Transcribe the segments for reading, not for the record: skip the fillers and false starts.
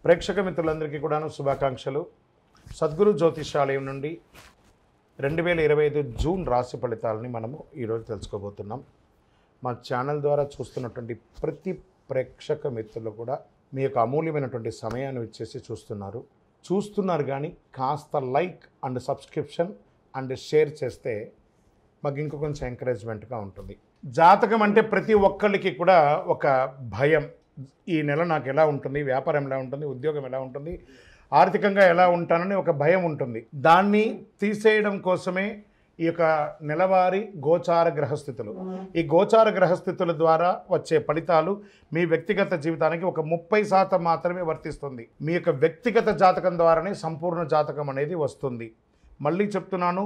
ప్రేక్షక మిత్రులందరికీ కూడాను శుభాకాంక్షలు. సద్గురు జ్యోతిషాలయం నుండి 2025 జూన్ రాశి ఫలితాలని మనము ఈరోజు తెలుసుకోబోతున్నాం. మా ఛానల్ ద్వారా చూస్తున్నటువంటి ప్రతి ప్రేక్షక మిత్రులు కూడా మీ యొక్క అమూల్యమైనటువంటి సమయాన్ని ఇచ్చేసి చూస్తున్నారు కానీ కాస్త like and subscription and share చేస్తే మాకు ఇంకో కొంచెం ఎంకరేజ్మెంట్గా ఉంటుంది. జాతకం అంటే ప్రతి ఒక్కరికి కూడా ఒక భయం. ఈ నెల నాకు ఎలా ఉంటుంది, వ్యాపారం ఎలా ఉంటుంది, ఉద్యోగం ఎలా ఉంటుంది, ఆర్థికంగా ఎలా ఉంటానని ఒక భయం ఉంటుంది. దాన్ని తీసేయడం కోసమే ఈ యొక్క నెలవారీ గోచార గ్రహస్థితులు. ఈ గోచార గ్రహస్థితుల ద్వారా వచ్చే ఫలితాలు మీ వ్యక్తిగత జీవితానికి ఒక 30% మాత్రమే వర్తిస్తుంది. మీ యొక్క వ్యక్తిగత జాతకం ద్వారానే సంపూర్ణ జాతకం అనేది వస్తుంది. మళ్ళీ చెప్తున్నాను,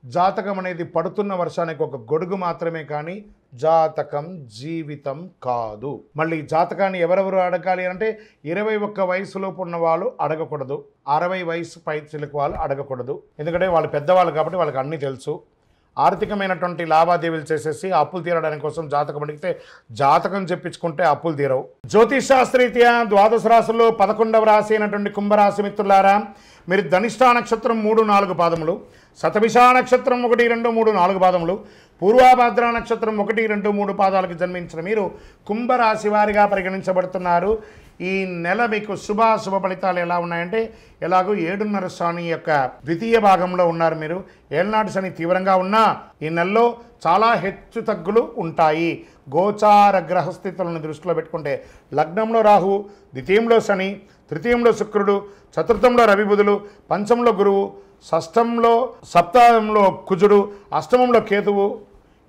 జాతకం అనేది పడుతున్న వర్షానికి ఒక గొడుగు మాత్రమే, కానీ జాతకం జీవితం కాదు. మళ్ళీ జాతకాన్ని ఎవరెవరు అడగాలి అంటే 21 వయసులోపు ఉన్న వాళ్ళు అడగకూడదు, 60 వయసు పైచిలకు వాళ్ళు అడగకూడదు. ఎందుకంటే వాళ్ళు పెద్దవాళ్ళు కాబట్టి వాళ్ళకి అన్నీ తెలుసు. ఆర్థికమైనటువంటి లావాదేవీలు చేసేసి అప్పులు తీరడానికి కోసం జాతకం అడిగితే జాతకం చెప్పించుకుంటే అప్పులు తీరవు. జ్యోతిషాస్త్రరీత్యా ద్వాదశ రాశుల్లో 11వ రాశి అయినటువంటి కుంభరాశి మిత్రులారా, మీరు ధనిష్ఠా నక్షత్రం 3-4 పాదములు, శతభిషా నక్షత్రం 1-2-3-4 పాదములు, పూర్వాభాద్ర నక్షత్రం 1-2-3 పాదాలకు జన్మించిన మీరు కుంభరాశి వారిగా పరిగణించబడుతున్నారు. ఈ నెల మీకు శుభ ఫలితాలు ఎలా ఉన్నాయంటే, ఎలాగో 7.5 శని యొక్క ద్వితీయ భాగంలో ఉన్నారు మీరు. ఏళ్ళనాటి శని తీవ్రంగా ఉన్నా ఈ నెలలో చాలా హెచ్చు తగ్గులు ఉంటాయి. గోచార గ్రహస్థితులను దృష్టిలో పెట్టుకుంటే లగ్నంలో రాహు, ద్వితీయంలో శని, తృతీయంలో శుక్రుడు, చతుర్థంలో రవి బుధులు, పంచంలో గురువు, షష్టంలో సప్తాహంలో కుజుడు, అష్టమంలో కేతువు.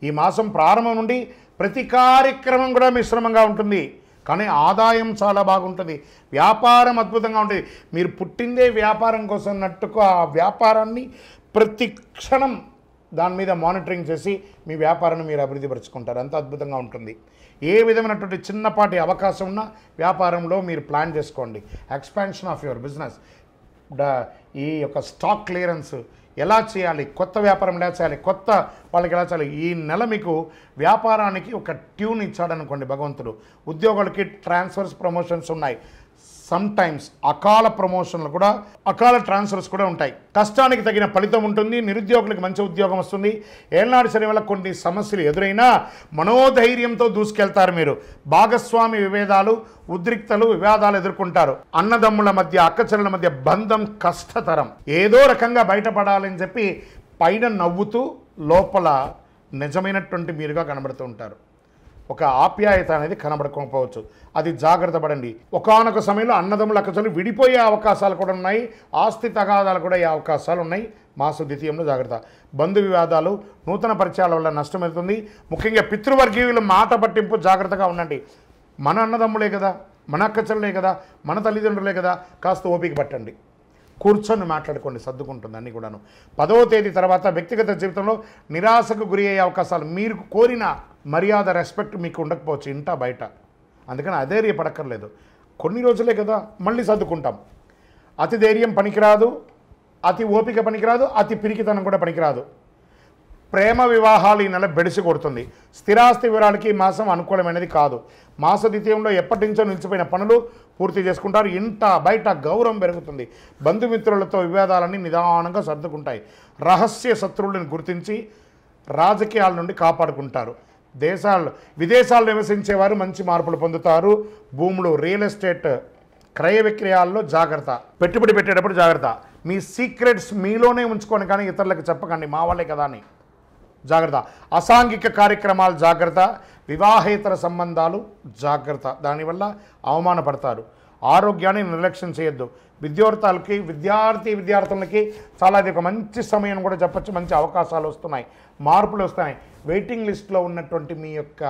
ఈ మాసం ప్రారంభం నుండి ప్రతి కార్యక్రమం కూడా మిశ్రమంగా ఉంటుంది, కానీ ఆదాయం చాలా బాగుంటుంది. వ్యాపారం అద్భుతంగా ఉంటుంది. మీరు పుట్టిందే వ్యాపారం కోసం అన్నట్టుగా ఆ వ్యాపారాన్ని ప్రతి క్షణం దాని మీద మానిటరింగ్ చేసి మీ వ్యాపారాన్ని మీరు అభివృద్ధి పరుచుకుంటారు. అంత అద్భుతంగా ఉంటుంది. ఏ విధమైనటువంటి చిన్నపాటి అవకాశం ఉన్నా వ్యాపారంలో మీరు ప్లాన్ చేసుకోండి. ఎక్స్పాన్షన్ ఆఫ్ యువర్ బిజినెస్, ఈ యొక్క స్టాక్ క్లియరెన్స్ ఎలా చేయాలి, కొత్త వ్యాపారం ఎలా చేయాలి, కొత్త వాళ్ళకి ఎలా చేయాలి. ఈ నెల మీకు వ్యాపారానికి ఒక ట్యూన్ ఇచ్చాడనుకోండి భగవంతుడు. ఉద్యోగులకి ట్రాన్స్ఫర్స్, ప్రమోషన్స్ ఉన్నాయి. సమ్ టైమ్స్ అకాల ప్రమోషన్లు కూడా, అకాల ట్రాన్స్ఫర్స్ కూడా ఉంటాయి. కష్టానికి తగిన ఫలితం ఉంటుంది. నిరుద్యోగులకు మంచి ఉద్యోగం వస్తుంది. ఏళ్ళనాడు శని వల్ల కొన్ని సమస్యలు ఎదురైనా మనోధైర్యంతో దూసుకెళ్తారు మీరు. భాగస్వామి విభేదాలు, ఉద్రిక్తలు, వివాదాలు ఎదుర్కొంటారు. అన్నదమ్ముల మధ్య, అక్కచెల్లెల మధ్య బంధం కష్టతరం. ఏదో రకంగా బయటపడాలని చెప్పి పైన నవ్వుతూ లోపల నిజమైనటువంటి మీరుగా కనబడుతూ ఉంటారు. ఒక ఆప్యాయత అనేది కనబడకపోవచ్చు, అది జాగ్రత్త పడండి. ఒకానొక సమయంలో అన్నదమ్ముల అక్కచెల్లెలు విడిపోయే అవకాశాలు కూడా ఉన్నాయి. ఆస్తి తగాదాలు కూడా అయ్యే అవకాశాలు ఉన్నాయి. మాస ద్వితీయంలో జాగ్రత్త. బంధు వివాదాలు, నూతన పరిచయాల వల్ల నష్టం వెళ్తుంది. ముఖ్యంగా పితృవర్గీయుల మాట పట్టింపు జాగ్రత్తగా ఉండండి. మన అన్నదమ్ములే కదా, మన అక్కచెల్లెలే కదా, మన తల్లిదండ్రులే కదా, కాస్త ఓపిక పట్టండి. కూర్చొని మాట్లాడుకోండి, సర్దుకుంటుంది అన్నీ కూడాను. 10వ తేదీ తర్వాత వ్యక్తిగత జీవితంలో నిరాశకు గురి అయ్యే అవకాశాలు. మీరు కోరిన మర్యాద, రెస్పెక్ట్ మీకు ఉండకపోవచ్చు ఇంటా బయట. అందుకని అధైర్యపడక్కర్లేదు. కొన్ని రోజులే కదా, మళ్ళీ సర్దుకుంటాం. అతి ధైర్యం పనికిరాదు, అతి ఓపిక పనికిరాదు, అతి పిరికితనం కూడా పనికిరాదు. ప్రేమ వివాహాలు ఈ నెల బెడిసి కొడుతుంది. స్థిరాస్తి వివరాలకి ఈ మాసం అనుకూలమైనది కాదు. మాస ద్వితీయంలో ఎప్పటి నుంచో నిలిచిపోయిన పనులు పూర్తి చేసుకుంటారు. ఇంట బయట గౌరవం పెరుగుతుంది. బంధుమిత్రులతో వివాదాలన్నీ నిదానంగా సర్దుకుంటాయి. రహస్య శత్రువులను గుర్తించి రాజకీయాల నుండి కాపాడుకుంటారు. విదేశాల్లో నివసించేవారు మంచి మార్పులు పొందుతారు. భూములు, రియల్ ఎస్టేట్ క్రయ విక్రయాల్లో జాగ్రత్త. పెట్టుబడి పెట్టేటప్పుడు జాగ్రత్త. మీ సీక్రెట్స్ మీలోనే ఉంచుకొని కానీ ఇతరులకు చెప్పకండి, మా వాళ్ళే కదా అని జాగ్రత్త. అసాంఘిక కార్యక్రమాలు జాగ్రత్త. వివాహేతర సంబంధాలు జాగ్రత్త, దానివల్ల అవమానపడతారు. ఆరోగ్యాన్ని నిర్లక్ష్యం చేయొద్దు. విద్యార్థులకి చాలా ఇది ఒక మంచి సమయం కూడా చెప్పచ్చు. మంచి అవకాశాలు వస్తున్నాయి, మార్పులు వస్తున్నాయి. వెయిటింగ్ లిస్ట్లో ఉన్నటువంటి మీ యొక్క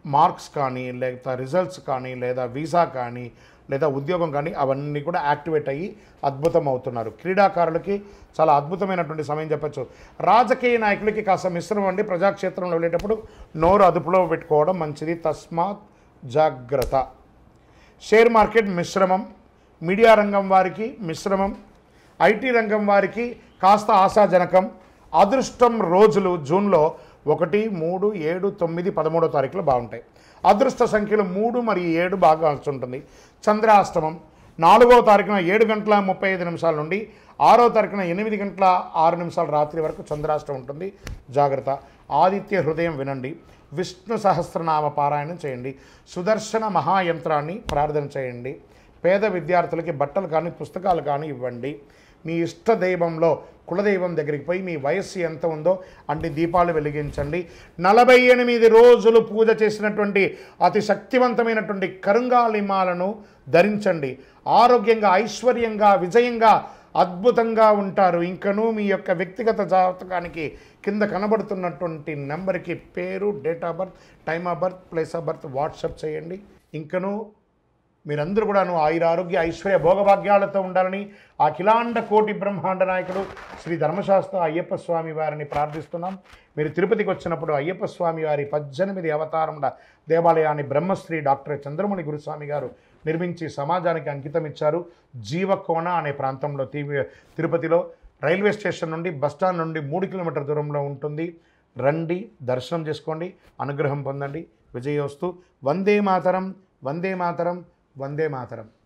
మార్క్స్ కానీ, లేదా రిజల్ట్స్ కానీ, లేదా వీసా కానీ, లేదా ఉద్యోగం కానీ అవన్నీ కూడా యాక్టివేట్ అయ్యి అద్భుతం అవుతున్నారు. క్రీడాకారులకి చాలా అద్భుతమైనటువంటి సమయం చెప్పచ్చు. రాజకీయ నాయకులకి కాస్త మిశ్రమం అండి. ప్రజాక్షేత్రంలో వెళ్ళేటప్పుడు నోరు అదుపులో పెట్టుకోవడం మంచిది. తస్మాత్ జాగ్రత్త. షేర్ మార్కెట్ మిశ్రమం. మీడియా రంగం వారికి మిశ్రమం. ఐటీ రంగం వారికి కాస్త ఆశాజనకం. అదృష్టం రోజులు జూన్లో 1, 3, 7, 9, 13వ తారీఖులు బాగుంటాయి. అదృష్ట సంఖ్యలు 3 మరియు 7 బాగా ఉంటుంది. చంద్రాష్టమం 4వ తారీఖున 7:35 నుండి 6వ తారీఖున 8:06 రాత్రి వరకు చంద్రాష్టం ఉంటుంది, జాగ్రత్త. ఆదిత్య హృదయం వినండి, విష్ణు సహస్రనామ పారాయణం చేయండి, సుదర్శన మహాయంత్రాన్ని ప్రార్థన చేయండి. పేద విద్యార్థులకి బట్టలు కానీ పుస్తకాలు కానీ ఇవ్వండి. మీ ఇష్ట దైవంలో కులదైవం దగ్గరికి పోయి మీ వయస్సు ఎంత ఉందో అన్ని దీపాలు వెలిగించండి. 48 రోజులు పూజ చేసినటువంటి అతి శక్తివంతమైనటువంటి కరుంగాలిమాలను ధరించండి. ఆరోగ్యంగా, ఐశ్వర్యంగా, విజయంగా, అద్భుతంగా ఉంటారు. ఇంకనూ మీ యొక్క వ్యక్తిగత జాతకానికి కింద కనబడుతున్నటువంటి నెంబర్కి పేరు, date of birth, time of birth, place of birth WhatsApp చేయండి. ఇంకనూ మీరందరూ కూడాను ఆయురారోగ్య ఐశ్వర్య భోగభాగ్యాలతో ఉండాలని అఖిలాండ కోటి బ్రహ్మాండ నాయకుడు శ్రీ ధర్మశాస్త్ర అయ్యప్ప స్వామి వారిని ప్రార్థిస్తున్నాం. మీరు తిరుపతికి వచ్చినప్పుడు అయ్యప్ప స్వామి వారి 18 అవతారముల దేవాలయాన్ని బ్రహ్మశ్రీ డాక్టర్ చంద్రమౌళి గురుస్వామి గారు నిర్మించి సమాజానికి అంకితం ఇచ్చారు. జీవకోణ అనే ప్రాంతంలో తిరుపతిలో రైల్వే స్టేషన్ నుండి బస్టాండ్ నుండి 3 కిలోమీటర్ల దూరంలో ఉంటుంది. రండి, దర్శనం చేసుకోండి, అనుగ్రహం పొందండి. విజయోస్తు. వందే మాతరం, వందే మాతరం, వందే మాతరం.